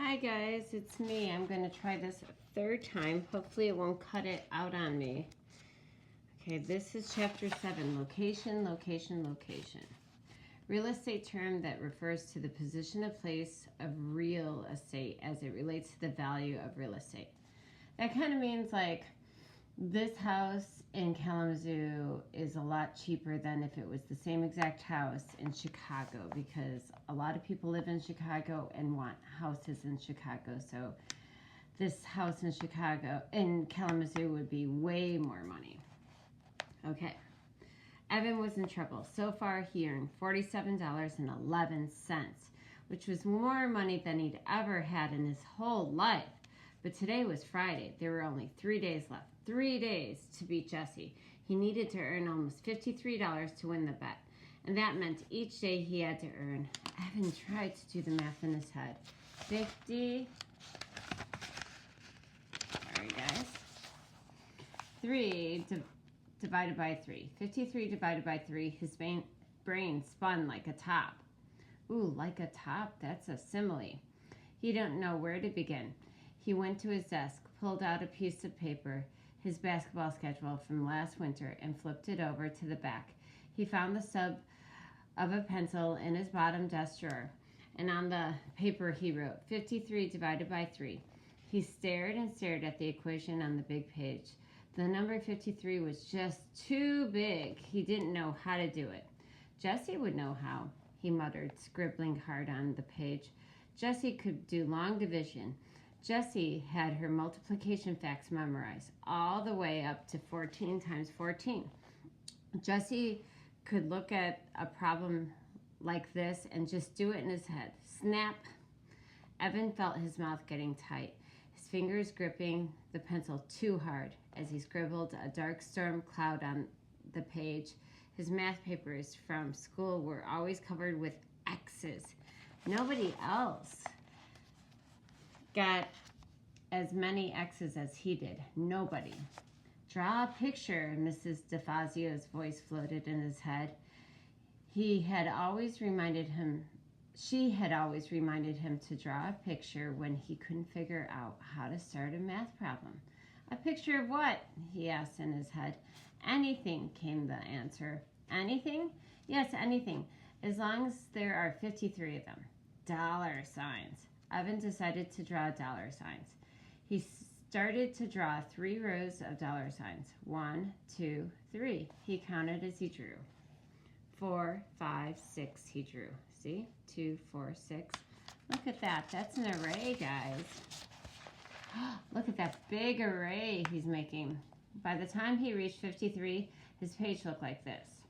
Hi guys, it's me. I'm going to try this a third time. Hopefully it won't cut it out on me. Okay, this is chapter 7, location, location, location. Real estate term that refers to the position of place of real estate as it relates to the value of real estate. That kind of means like this house in Kalamazoo is a lot cheaper than if it was the same exact house in Chicago, because a lot of people live in Chicago and want houses in Chicago. So this house in Chicago, in Kalamazoo, would be way more money. Okay. Evan was in trouble. So far, he earned $47.11, which was more money than he'd ever had in his whole life. But today was Friday. There were only 3 days left. 3 days to beat Jesse. He needed to earn almost $53 to win the bet. And that meant each day he had to earn. Evan tried to do the math in his head. 50. Sorry, guys. 3 divided by 3. 53 divided by 3. His brain spun like a top. Ooh, like a top? That's a simile. He didn't know where to begin. He went to his desk, pulled out a piece of paper, his basketball schedule from last winter, and flipped it over to the back. He found the stub of a pencil in his bottom desk drawer, and on the paper he wrote 53 divided by 3. He stared and stared at the equation on the big page. The number 53 was just too big. He didn't know how to do it. Jesse would know how, he muttered, scribbling hard on the page. Jesse could do long division. Jesse had her multiplication facts memorized, all the way up to 14 times 14. Jesse could look at a problem like this and just do it in his head. Snap! Evan felt his mouth getting tight, his fingers gripping the pencil too hard as he scribbled a dark storm cloud on the page. His math papers from school were always covered with X's. Nobody else got as many X's as he did. Nobody. Draw a picture, Mrs. DeFazio's voice floated in his head. She had always reminded him to draw a picture when he couldn't figure out how to start a math problem. A picture of what? He asked in his head. Anything, came the answer. Anything? Yes, anything, as long as there are 53 of them. Dollar signs. Evan decided to draw dollar signs. He started to draw 3 rows of dollar signs. 1, 2, 3. He counted as he drew. 4, 5, 6 he drew. See? 2, 4, 6. Look at that. That's an array, guys. Look at that big array he's making. By the time he reached 53, his page looked like this.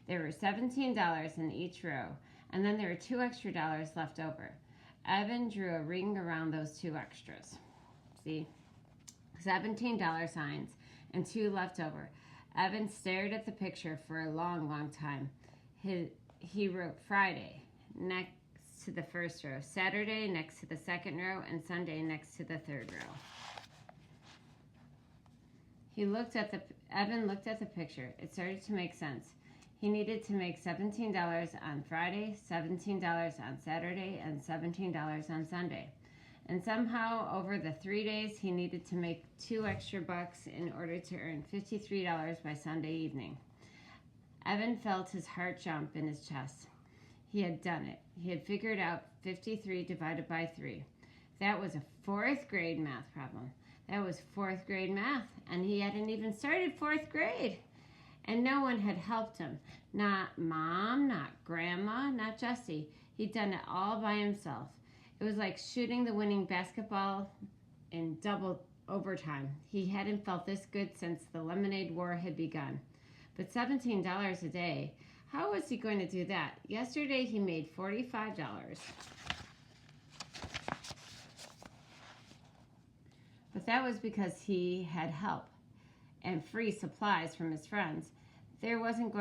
There were $17 in each row, and then there were 2 extra dollars left over. Evan drew a ring around those 2 extras. See? $17 signs and 2 left over. Evan stared at the picture for a long, long time. He wrote Friday next to the first row, Saturday next to the second row, and Sunday next to the third row. Evan looked at the picture. It started to make sense. He needed to make $17 on Friday, $17 on Saturday, and $17 on Sunday. And somehow, over the 3 days, he needed to make 2 extra bucks in order to earn $53 by Sunday evening. Evan felt his heart jump in his chest. He had done it. He had figured out 53 divided by 3. That was a 4th grade math problem. That was 4th grade math, and he hadn't even started 4th grade. And no one had helped him. Not Mom, not Grandma, not Jesse. He'd done it all by himself. It was like shooting the winning basketball in double overtime. He hadn't felt this good since the Lemonade War had begun. But $17 a day, how was he going to do that? Yesterday he made $45. But that was because he had help and free supplies from his friends. They weren't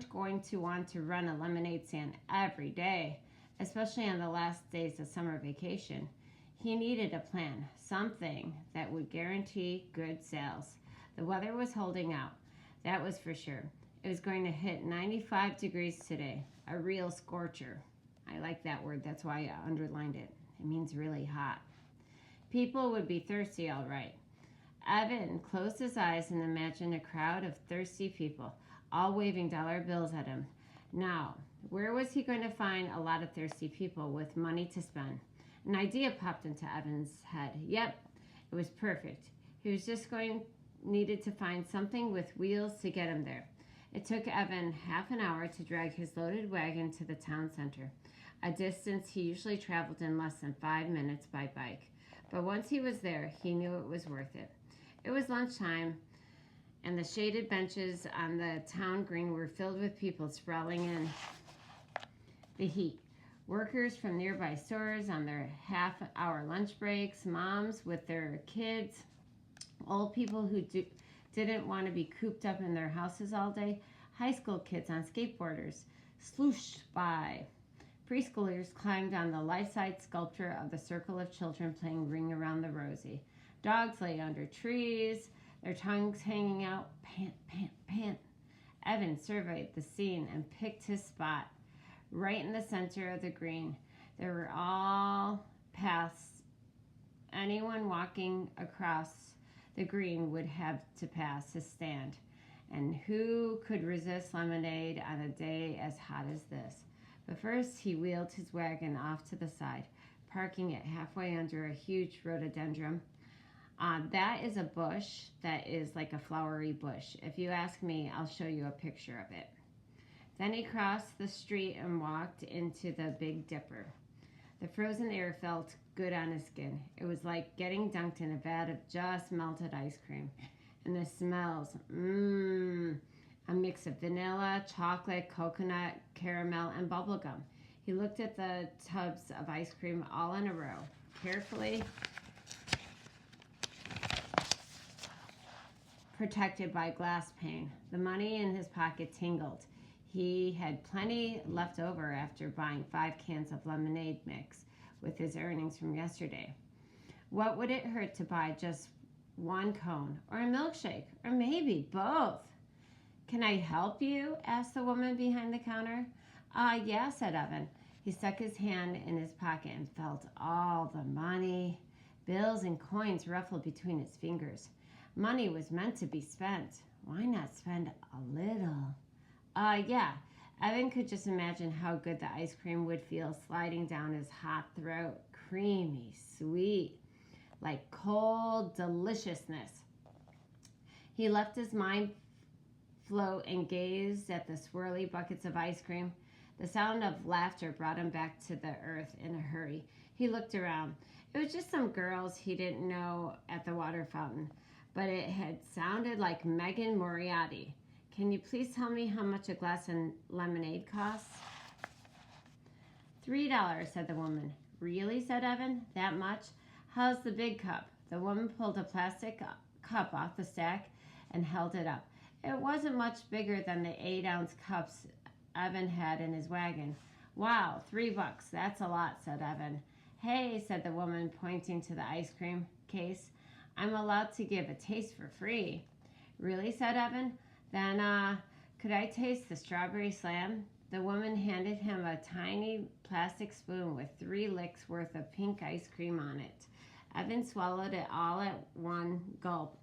going to want to run a lemonade stand every day, especially on the last days of summer vacation. He needed a plan, something that would guarantee good sales. The weather was holding out, that was for sure. It was going to hit 95 degrees today, a real scorcher. I like that word. That's why I underlined it. It means really hot. People would be thirsty, all right. Evan closed his eyes and imagined a crowd of thirsty people, all waving dollar bills at him. Now, where was he going to find a lot of thirsty people with money to spend? An idea popped into Evan's head. Yep, it was perfect. He was just needed to find something with wheels to get him there. It took Evan half an hour to drag his loaded wagon to the town center, a distance he usually traveled in less than 5 minutes by bike. But once he was there, he knew it was worth it. It was lunchtime, and the shaded benches on the town green were filled with people sprawling in the heat. Workers from nearby stores on their half-hour lunch breaks, moms with their kids, old people who didn't want to be cooped up in their houses all day, high school kids on skateboarders slooshed by. Preschoolers climbed on the life-size sculpture of the circle of children playing Ring Around the Rosie. Dogs lay under trees, their tongues hanging out, pant, pant, pant. Evan surveyed the scene and picked his spot. Right in the center of the green, there were all paths anyone walking across the green would have to pass his stand. And who could resist lemonade on a day as hot as this? But first, he wheeled his wagon off to the side, parking it halfway under a huge rhododendron. That is a bush that is like a flowery bush. If you ask me, I'll show you a picture of it. Then he crossed the street and walked into the Big Dipper. The frozen air felt good on his skin. It was like getting dunked in a vat of just melted ice cream. And the smells, a mix of vanilla, chocolate, coconut, caramel, and bubblegum. He looked at the tubs of ice cream all in a row, carefully protected by glass pane. The money in his pocket tingled. He had plenty left over after buying 5 cans of lemonade mix with his earnings from yesterday. What would it hurt to buy just 1 cone, or a milkshake, or maybe both? "Can I help you?" asked the woman behind the counter. Yeah, said Evan. He stuck his hand in his pocket and felt all the money. Bills and coins ruffled between his fingers. Money was meant to be spent. Why not spend a little? Yeah. Evan could just imagine how good the ice cream would feel sliding down his hot throat. Creamy, sweet, like cold deliciousness. He left his mind float and gazed at the swirly buckets of ice cream. The sound of laughter brought him back to the earth in a hurry. He looked around. It was just some girls he didn't know at the water fountain, but it had sounded like Megan Moriarty. "Can you please tell me how much a glass of lemonade costs?" $3, said the woman. "Really?" said Evan. "That much? How's the big cup?" The woman pulled a plastic cup off the stack and held it up. It wasn't much bigger than the 8-ounce cups Evan had in his wagon. "Wow, $3. That's a lot," said Evan. "Hey," said the woman, pointing to the ice cream case. "I'm allowed to give a taste for free." "Really?" said Evan. "Then, could I taste the strawberry slam?" The woman handed him a tiny plastic spoon with 3 licks worth of pink ice cream on it. Evan swallowed it all at one gulp.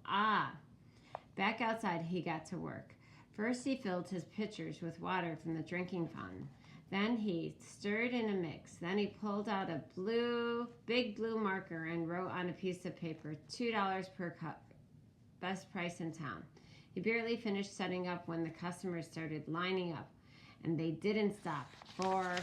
Back outside, he got to work. First, he filled his pitchers with water from the drinking fountain. Then he stirred in a mix. Then he pulled out a big blue marker and wrote on a piece of paper, $2 per cup, best price in town. He barely finished setting up when the customers started lining up, and they didn't stop. For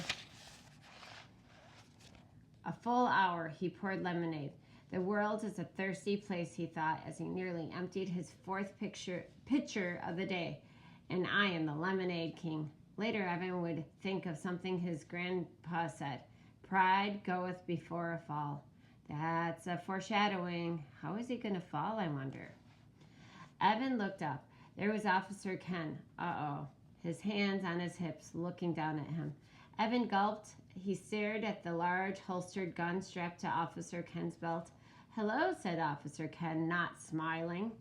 a full hour, he poured lemonade. The world is a thirsty place, he thought, as he nearly emptied his 4th pitcher of the day. And I am the lemonade king. Later, Evan would think of something his grandpa said. Pride goeth before a fall. That's a foreshadowing. How is he going to fall, I wonder? Evan looked up. There was Officer Ken. His hands on his hips, looking down at him. Evan gulped. He stared at the large holstered gun strapped to Officer Ken's belt. "Hello," said Officer Ken, not smiling.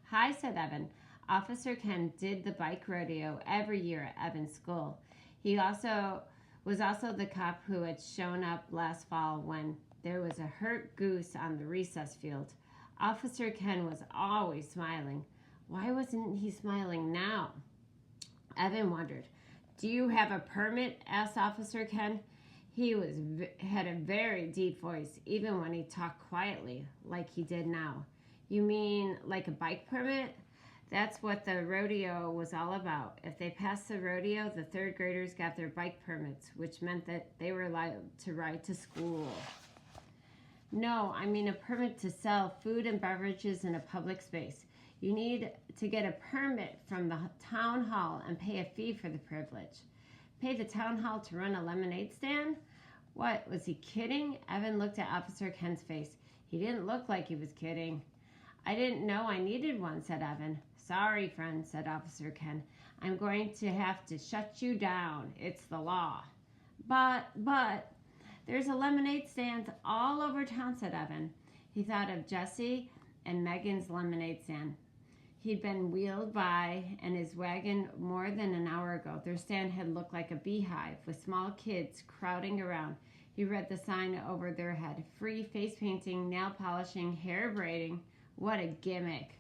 "Hi," said Evan. Officer Ken did the bike rodeo every year at Evan's school. He also was also the cop who had shown up last fall when there was a hurt goose on the recess field. Officer Ken was always smiling. Why wasn't he smiling now? Evan wondered. Do you have a permit? Asked Officer Ken. He had a very deep voice, even when he talked quietly, like he did now. You mean like a bike permit? That's what the rodeo was all about. If they passed the rodeo, the third graders got their bike permits, which meant that they were allowed to ride to school. No, I mean a permit to sell food and beverages in a public space. You need to get a permit from the town hall and pay a fee for the privilege. Pay the town hall to run a lemonade stand? What, was he kidding? Evan looked at Officer Ken's face. He didn't look like he was kidding. I didn't know I needed one, said Evan. Sorry, friend, said Officer Ken. I'm going to have to shut you down. It's the law. But, there's a lemonade stand all over town, said Evan. He thought of Jesse and Megan's lemonade stand. He'd been wheeled by in his wagon more than an hour ago. Their stand had looked like a beehive with small kids crowding around. He read the sign over their head. Free face painting, nail polishing, hair braiding. What a gimmick.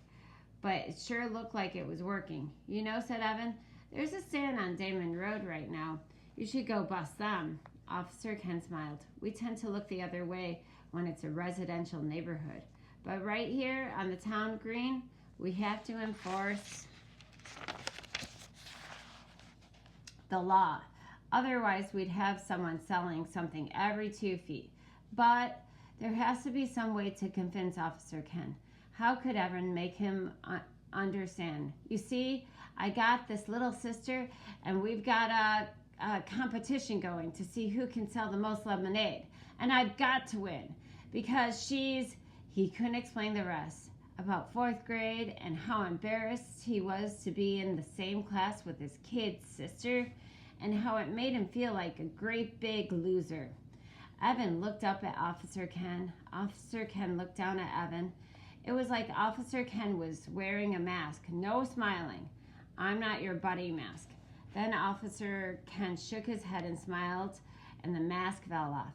But it sure looked like it was working. You know, said Evan, there's a stand on Damon Road right now. You should go bust them. Officer Ken smiled. We tend to look the other way when it's a residential neighborhood. But right here on the town green, we have to enforce the law. Otherwise, we'd have someone selling something every 2 feet. But there has to be some way to convince Officer Ken. How could Evan make him understand? You see, I got this little sister, and we've got a competition going to see who can sell the most lemonade. And I've got to win because he couldn't explain the rest about 4th grade and how embarrassed he was to be in the same class with his kid sister and how it made him feel like a great big loser. Evan looked up at Officer Ken. Officer Ken looked down at Evan. It was like Officer Ken was wearing a mask. No smiling. I'm not your buddy mask. Then Officer Ken shook his head and smiled, and the mask fell off.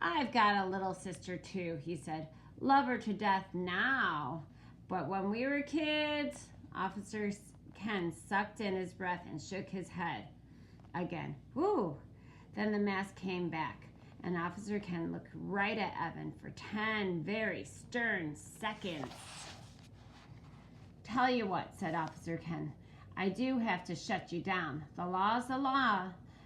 I've got a little sister too, he said. Love her to death now. But when we were kids, Officer Ken sucked in his breath and shook his head again. Woo! Then the mask came back, and Officer Ken looked right at Evan for 10 very stern seconds. Tell you what, said Officer Ken. I do have to shut you down. The law's the law.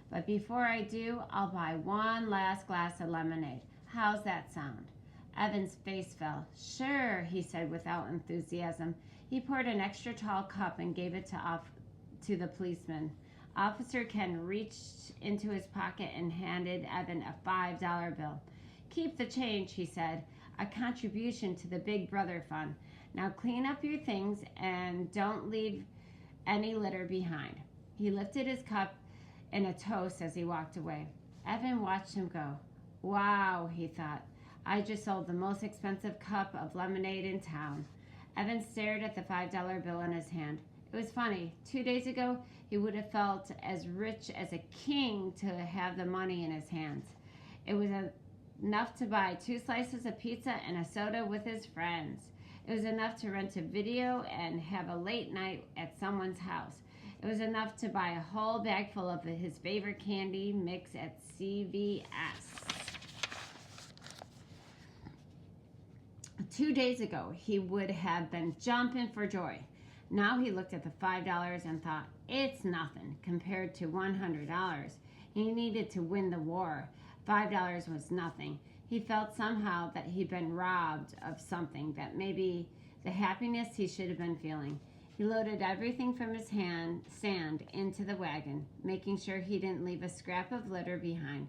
But before I do, I'll buy one last glass of lemonade. How's that sound? Evan's face fell. Sure, he said without enthusiasm. He poured an extra tall cup and gave it to the policeman. Officer Ken reached into his pocket and handed Evan a $5 bill. Keep the change, he said. A contribution to the Big Brother Fund. Now clean up your things and don't leave any litter behind. He lifted his cup in a toast as he walked away. Evan watched him go. Wow, he thought. I just sold the most expensive cup of lemonade in town. Evan stared at the $5 bill in his hand. It was funny. 2 days ago, he would have felt as rich as a king to have the money in his hands. It was enough to buy 2 slices of pizza and a soda with his friends. It was enough to rent a video and have a late night at someone's house. It was enough to buy a whole bag full of his favorite candy mix at CVS. 2 days ago, he would have been jumping for joy. Now he looked at the $5 and thought, it's nothing compared to $100. He needed to win the war. $5 was nothing. He felt somehow that he'd been robbed of something, that maybe the happiness he should have been feeling. He loaded everything from his stand into the wagon, making sure he didn't leave a scrap of litter behind.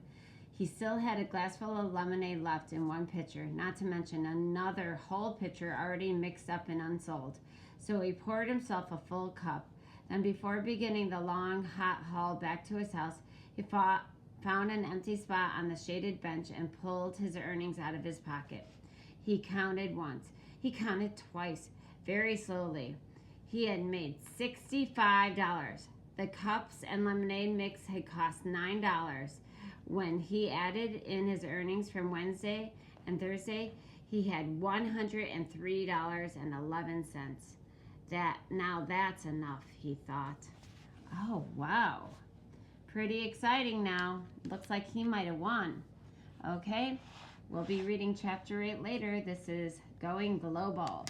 He still had a glass full of lemonade left in one pitcher, not to mention another whole pitcher already mixed up and unsold. So he poured himself a full cup. Then before beginning the long, hot haul back to his house, he found an empty spot on the shaded bench and pulled his earnings out of his pocket. He counted once. He counted twice, very slowly. He had made $65. The cups and lemonade mix had cost $9. When he added in his earnings from Wednesday and Thursday, he had $103.11. Now that's enough, he thought. Oh, wow. Pretty exciting now. Looks like he might have won. Okay, we'll be reading chapter 8 later. This is Going Global.